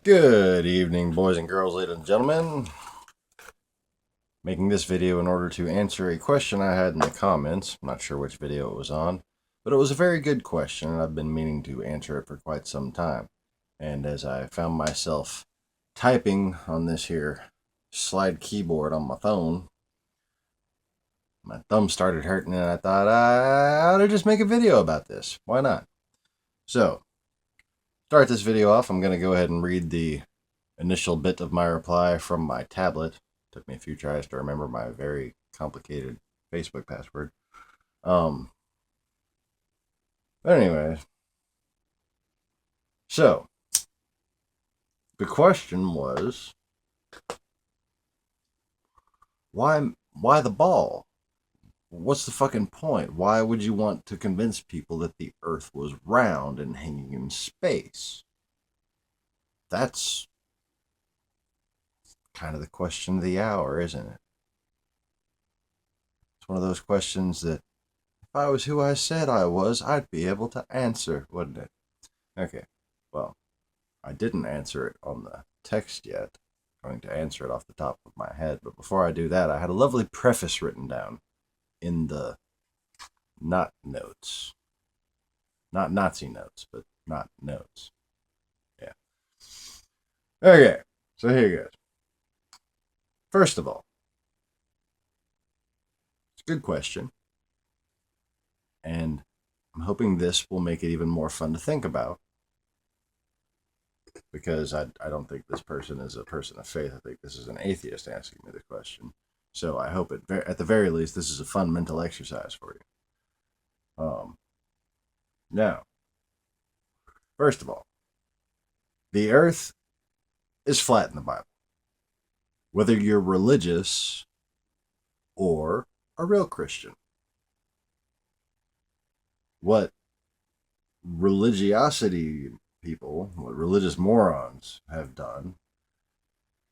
Good evening, boys and girls, ladies and gentlemen. Making this video in order to answer a question I had in the comments. I'm not sure which video it was on, but it was a very good question, and I've been meaning to answer it for quite some time. And as I found myself typing on this here slide keyboard on my phone, my thumb started hurting, and I thought I ought to just make a video about this. Why not? So, start this video off, I'm going to go ahead and read the initial bit of my reply from my tablet. Took me a few tries to remember my very complicated Facebook password. Um, but anyways, so the question was, why the ball? What's the fucking point? Why would you want to convince people that the Earth was round and hanging in space? That's kind of the question of the hour, isn't it? It's one of those questions that if I was who I said I was, I'd be able to answer, wouldn't it? Okay, well, I didn't answer it on the text yet. I'm going to answer it off the top of my head, but before I do that, I had a lovely preface written down in the not notes. Not Nazi notes, but not notes. Yeah. Okay, so here goes. First of all, it's a good question, and I'm hoping this will make it even more fun to think about because I don't think this person is a person of faith. I think this is an atheist asking me the question. So I hope at the very least this is a fun mental exercise for you. Now, first of all, the Earth is flat in the Bible. Whether you're religious or a real Christian, what religiosity people, what religious morons have done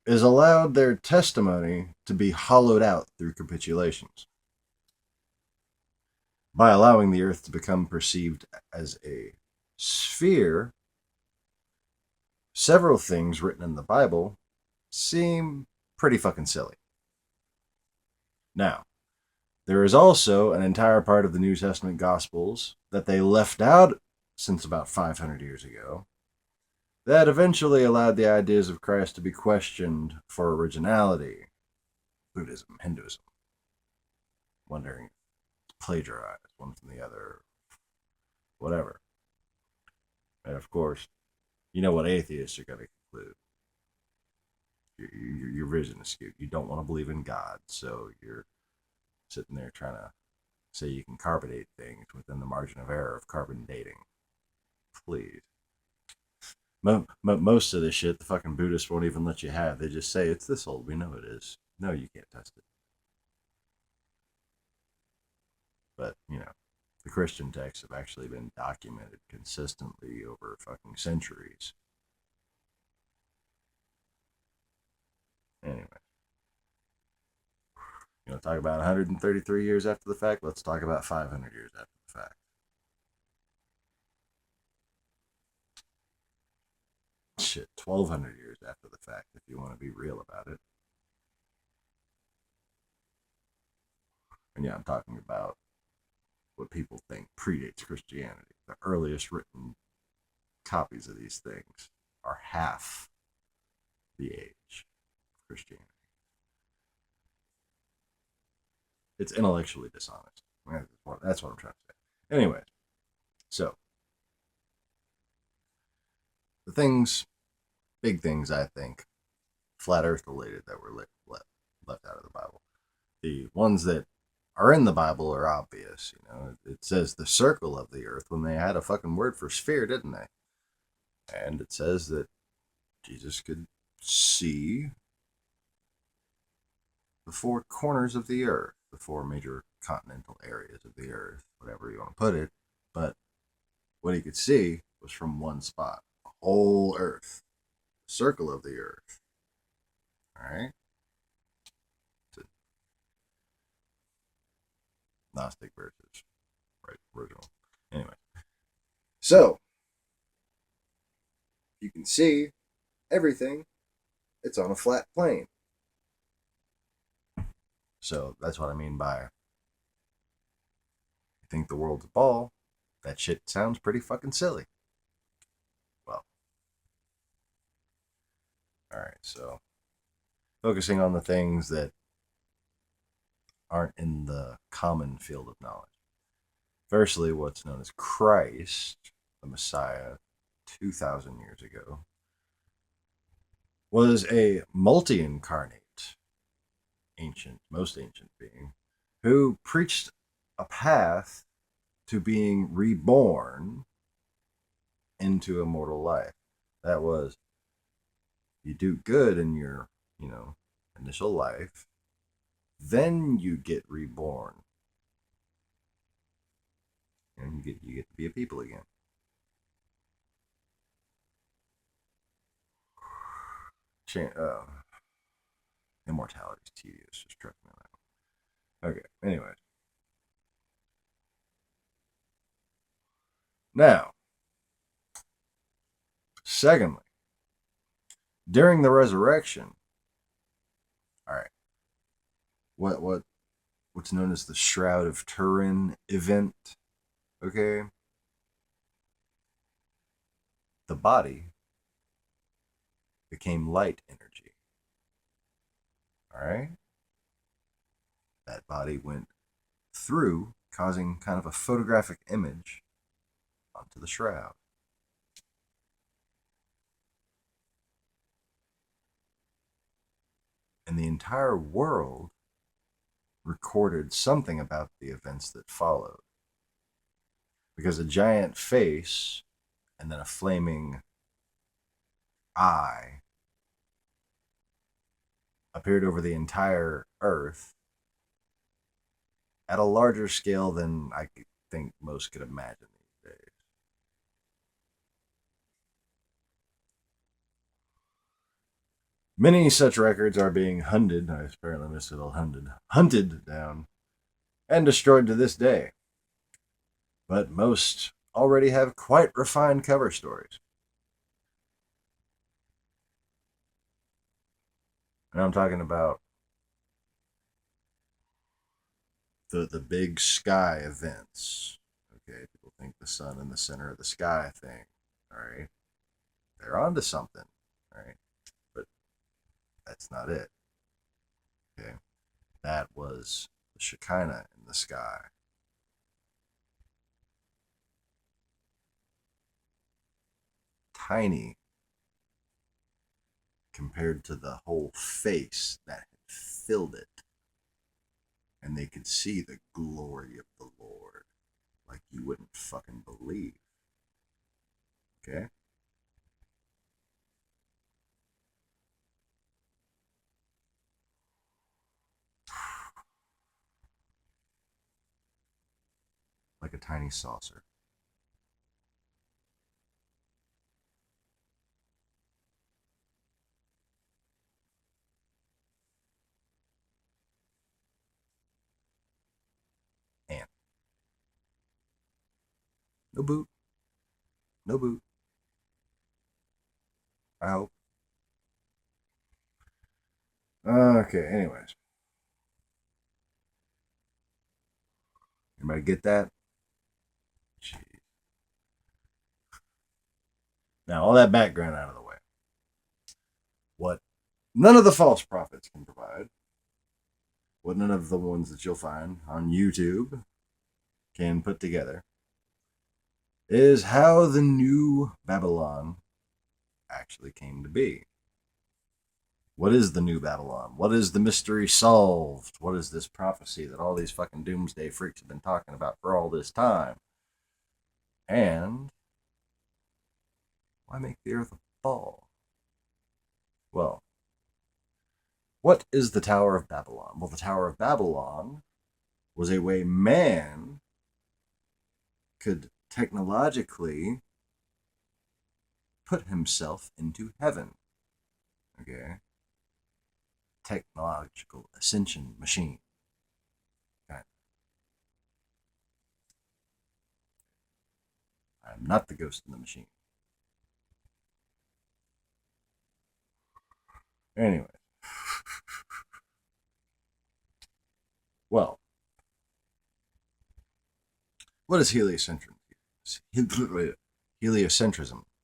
is allowed their testimony to be hollowed out through capitulations. By allowing the earth to become perceived as a sphere, several things written in the Bible seem pretty fucking silly. Now, there is also an entire part of the New Testament Gospels that they left out since about 500 years ago that eventually allowed the ideas of Christ to be questioned for originality. Buddhism, Hinduism, wondering if it's plagiarized one from the other, whatever. And of course, you know what atheists are going to conclude. Your vision is skewed. You don't want to believe in God, so you're sitting there trying to say you can carbon date things within the margin of error of carbon dating. Please. Most of this shit, the fucking Buddhists won't even let you have. They just say it's this old. We know it is. No, you can't test it. But, the Christian texts have actually been documented consistently over fucking centuries. Anyway, talk about 133 years after the fact? Let's talk about 500 years after the fact. Shit, 1,200 years after the fact, if you want to be real about it. And yeah, I'm talking about what people think predates Christianity. The earliest written copies of these things are half the age of Christianity. It's intellectually dishonest. That's what I'm trying to say. Anyway, so the big things I think, flat Earth related that were left out of the Bible. The ones that are in the Bible are obvious. It says the circle of the Earth when they had a fucking word for sphere, didn't they? And it says that Jesus could see the four corners of the Earth, the four major continental areas of the Earth, whatever you want to put it. But what he could see was from one spot, the whole Earth, the circle of the Earth. All right? Gnostic versus original. Anyway, so you can see everything, it's on a flat plane. So that's what I mean by you think the world's a ball. That shit sounds pretty fucking silly. Well, alright, so focusing on the things that aren't in the common field of knowledge. Firstly, what's known as Christ, the Messiah, 2,000 years ago, was a multi incarnate, most ancient being who preached a path to being reborn into immortal life. That was, you do good in your, initial life, then you get reborn. And you get to be a people again. Immortality is tedious. Just trust me on that. Okay, anyways. Now, secondly, during the resurrection, all right, what's known as the Shroud of Turin event, okay? The body became light energy. All right? That body went through, causing kind of a photographic image onto the shroud. And the entire world recorded something about the events that followed. Because a giant face and then a flaming eye appeared over the entire earth at a larger scale than I think most could imagine these days. Many such records are being hunted, I apparently missed it all, hunted down, and destroyed to this day. But most already have quite refined cover stories. And I'm talking about the big sky events. Okay, people think the sun in the center of the sky thing. All right, they're onto something. All right, but that's not it. Okay, that was the Shekinah in the sky. Tiny compared to the whole face that had filled it. And they could see the glory of the Lord like you wouldn't fucking believe. Okay? Like a tiny saucer. And no boot. No boot. I hope. Okay, anyways. Anybody get that? Jeez. Now, all that background out of the way. What none of the false prophets can provide, what none of the ones that you'll find on YouTube can put together, is how the new Babylon actually came to be. What is the new Babylon? What is the mystery solved? What is this prophecy that all these fucking doomsday freaks have been talking about for all this time? And why make the earth a ball? Well, what is the Tower of Babylon? Well, the Tower of Babylon was a way man could technologically put himself into heaven. Okay? Technological ascension machine. Okay. I'm not the ghost in the machine. Anyway. Well, what does heliocentrism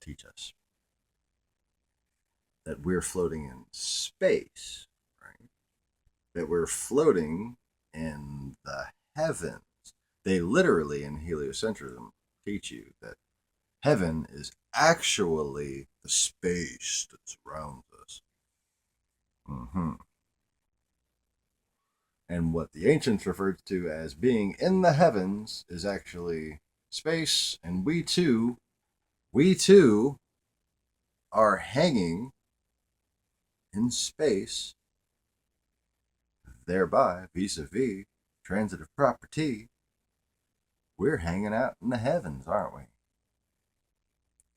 teach us? That we're floating in space, right? That we're floating in the heavens. They literally, in heliocentrism, teach you that heaven is actually the space that surrounds us. And what the ancients referred to as being in the heavens is actually space, and we too are hanging in space, thereby vis-a-vis transitive property. We're hanging out in the heavens, aren't we?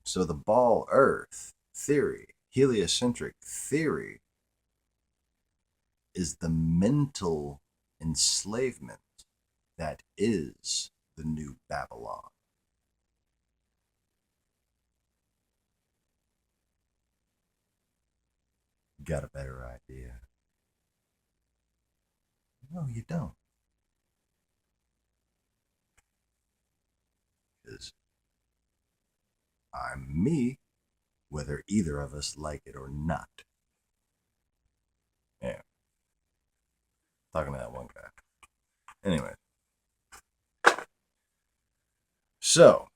So the ball earth theory, heliocentric theory, is the mental enslavement that is the new Babylon. Got a better idea? No, you don't. Because I'm me, whether either of us like it or not. Yeah. Talking to that one guy. Anyway. So,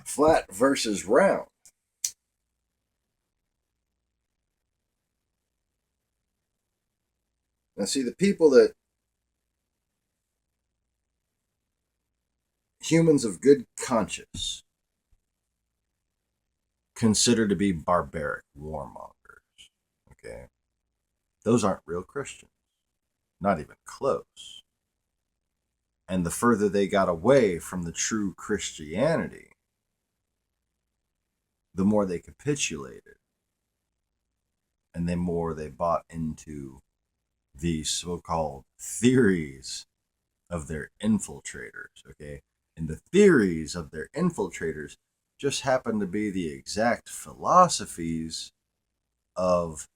flat versus round. Now, see, the people that humans of good conscience consider to be barbaric warmongers, okay, those aren't real Christians, not even close. And the further they got away from the true Christianity, the more they capitulated, and the more they bought into the so-called theories of their infiltrators, okay? And the theories of their infiltrators just happen to be the exact philosophies of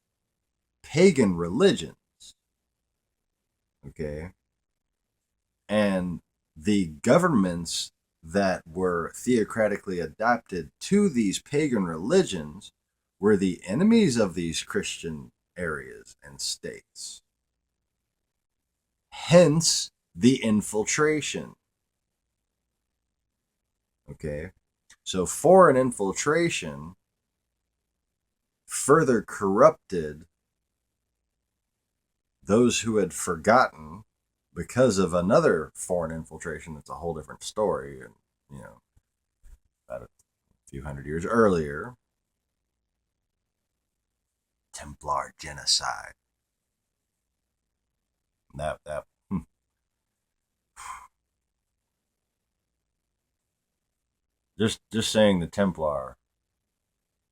pagan religions, okay? And the governments that were theocratically adapted to these pagan religions were the enemies of these Christian areas and states. Hence the infiltration. Okay? So foreign infiltration further corrupted those who had forgotten because of another foreign infiltration that's a whole different story, and about a few hundred years earlier, Templar genocide. That just saying the Templar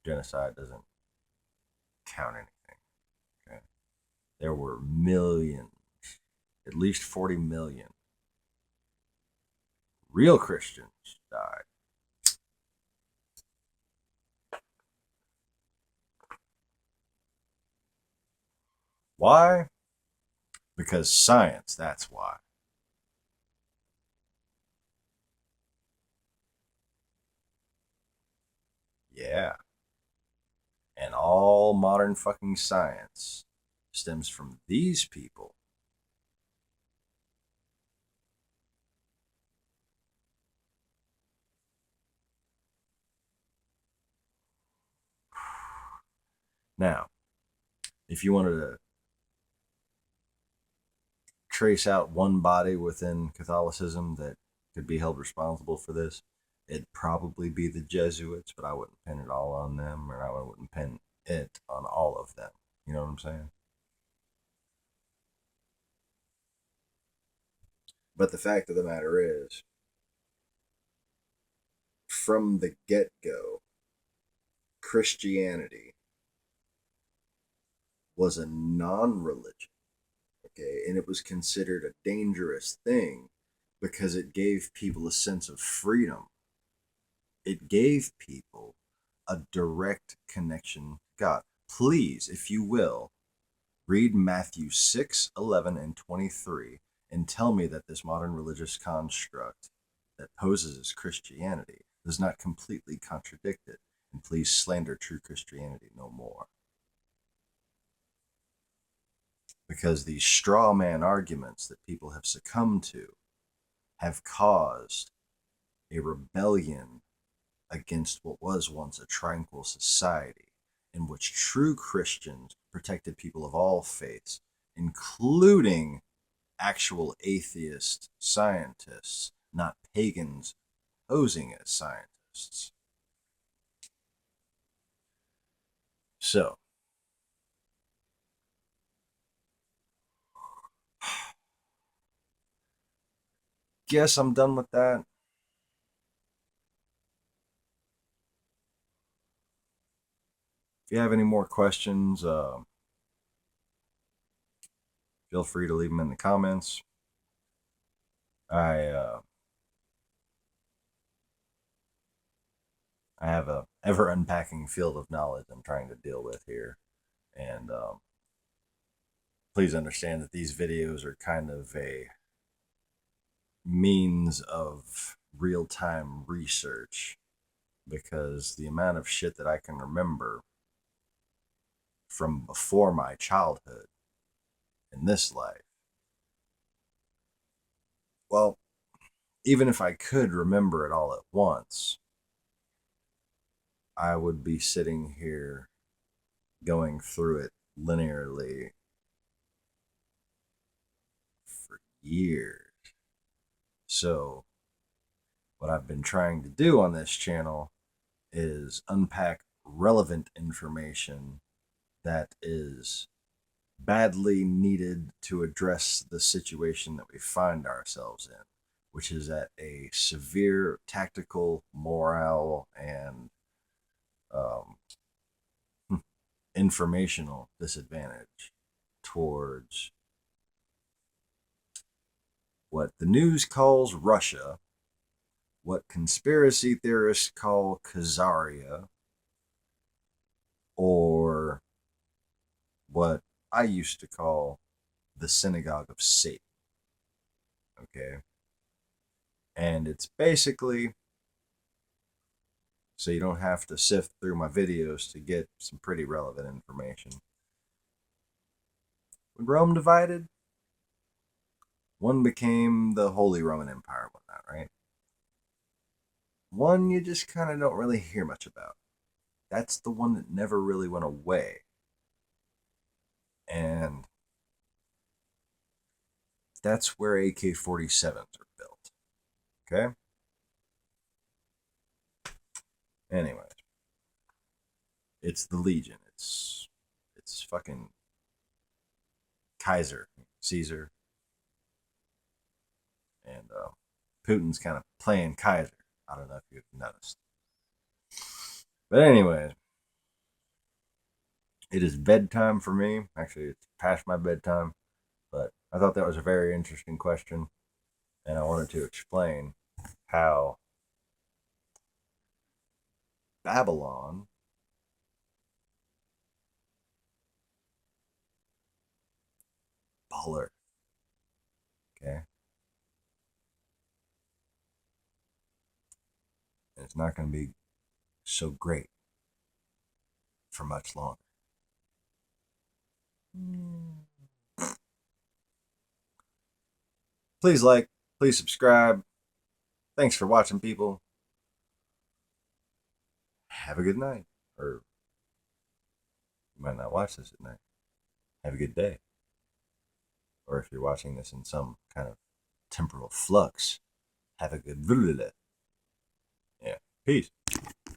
genocide doesn't count anything. Okay? There were millions, at least 40 million real Christians died. Why? Because science, that's why. Yeah. And all modern fucking science stems from these people. Now, if you wanted to trace out one body within Catholicism that could be held responsible for this, it'd probably be the Jesuits, but I wouldn't pin it all on them, or I wouldn't pin it on all of them. You know what I'm saying? But the fact of the matter is, from the get-go, Christianity was a non-religion, okay? And it was considered a dangerous thing because it gave people a sense of freedom. It gave people a direct connection to God. Please, if you will, read Matthew 6, 11, and 23 and tell me that this modern religious construct that poses as Christianity does not completely contradict it. And please slander true Christianity no more. Because these straw man arguments that people have succumbed to have caused a rebellion against what was once a tranquil society in which true Christians protected people of all faiths, including actual atheist scientists, not pagans posing as scientists. So, guess I'm done with that. If you have any more questions, feel free to leave them in the comments. I have a ever unpacking field of knowledge I'm trying to deal with here, and please understand that these videos are kind of a means of real-time research, because the amount of shit that I can remember from before my childhood in this life, well, even if I could remember it all at once, I would be sitting here going through it linearly for years. So what I've been trying to do on this channel is unpack relevant information that is badly needed to address the situation that we find ourselves in, which is at a severe tactical, morale, and informational disadvantage towards what the news calls Russia, what conspiracy theorists call Khazaria, or what I used to call the synagogue of Satan. Okay? And it's basically, so you don't have to sift through my videos to get some pretty relevant information. When Rome divided, one became the Holy Roman Empire and whatnot, right? One you just kind of don't really hear much about. That's the one that never really went away. And that's where AK-47s are built. Okay? Anyways. It's the Legion. It's fucking Caesar. And Putin's kind of playing Kaiser. I don't know if you've noticed. But anyways, it is bedtime for me. Actually, it's past my bedtime. But I thought that was a very interesting question. And I wanted to explain how Babylon baller. Okay? And it's not going to be so great for much longer. Please like, please subscribe. Thanks for watching, people. Have a good night. Or you might not watch this at night. Have a good day. Or if you're watching this in some kind of temporal flux, have a good... Yeah. Peace.